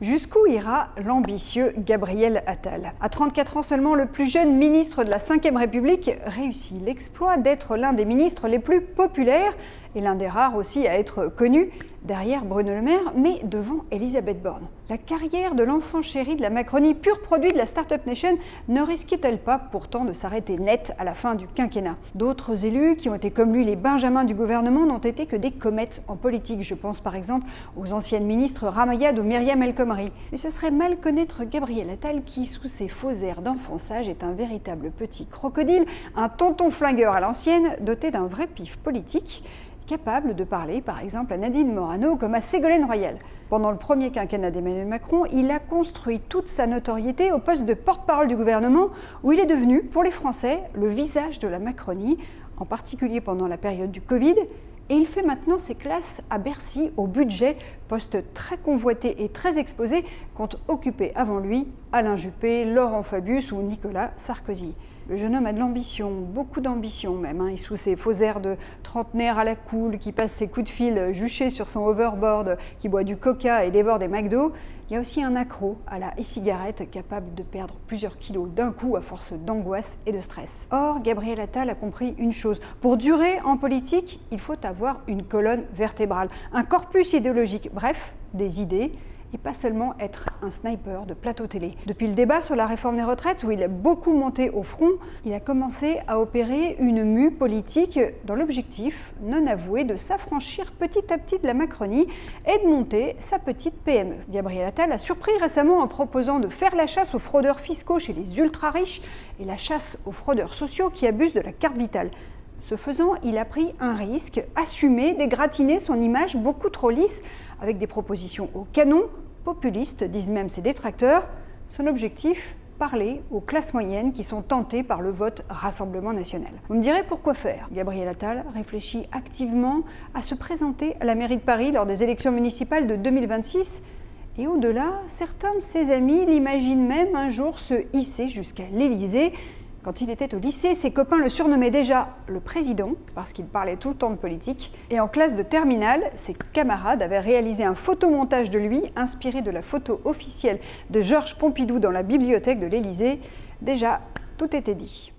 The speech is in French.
Jusqu'où ira l'ambitieux Gabriel Attal? À 34 ans seulement, le plus jeune ministre de la Ve République réussit l'exploit d'être l'un des ministres les plus populaires et l'un des rares aussi à être connu derrière Bruno Le Maire, mais devant Elisabeth Borne. La carrière de l'enfant chéri de la Macronie, pur produit de la Startup Nation, ne risquait-elle pas pourtant de s'arrêter net à la fin du quinquennat? D'autres élus qui ont été comme lui les benjamins du gouvernement n'ont été que des comètes en politique. Je pense par exemple aux anciennes ministres Ramayad ou Myriam El Khomri. Mais ce serait mal connaître Gabriel Attal qui, sous ses faux airs d'enfant sage, est un véritable petit crocodile, un tonton flingueur à l'ancienne, doté d'un vrai pif politique, capable de parler par exemple à Nadine Morano comme à Ségolène Royal. Pendant le premier quinquennat d'Emmanuel Macron, il a construit toute sa notoriété au poste de porte-parole du gouvernement où il est devenu, pour les Français, le visage de la Macronie, en particulier pendant la période du Covid. Et il fait maintenant ses classes à Bercy au budget, poste très convoité et très exposé qu'ont occupé avant lui Alain Juppé, Laurent Fabius ou Nicolas Sarkozy. Le jeune homme a de l'ambition, beaucoup d'ambition même, et sous ses faux airs de trentenaire à la cool, qui passe ses coups de fil juchés sur son hoverboard, qui boit du coca et dévore des McDo, il y a aussi un accro à la e-cigarette capable de perdre plusieurs kilos d'un coup à force d'angoisse et de stress. Or, Gabriel Attal a compris une chose. Pour durer en politique, il faut avoir une colonne vertébrale, un corpus idéologique, bref, des idées, et pas seulement être un sniper de plateau télé. Depuis le débat sur la réforme des retraites, où il a beaucoup monté au front, il a commencé à opérer une mue politique dans l'objectif non avoué de s'affranchir petit à petit de la Macronie et de monter sa petite PME. Gabriel Attal a surpris récemment en proposant de faire la chasse aux fraudeurs fiscaux chez les ultra-riches et la chasse aux fraudeurs sociaux qui abusent de la carte vitale. Ce faisant, il a pris un risque, assumé d'égratiner son image beaucoup trop lisse avec des propositions au canon, populistes, disent même ses détracteurs. Son objectif, parler aux classes moyennes qui sont tentées par le vote Rassemblement national. Vous me direz pourquoi faire? Gabriel Attal réfléchit activement à se présenter à la mairie de Paris lors des élections municipales de 2026. Et au-delà, certains de ses amis l'imaginent même un jour se hisser jusqu'à l'Élysée. Quand il était au lycée, ses copains le surnommaient déjà le président, parce qu'il parlait tout le temps de politique. Et en classe de terminale, ses camarades avaient réalisé un photomontage de lui, inspiré de la photo officielle de Georges Pompidou dans la bibliothèque de l'Élysée. Déjà, tout était dit.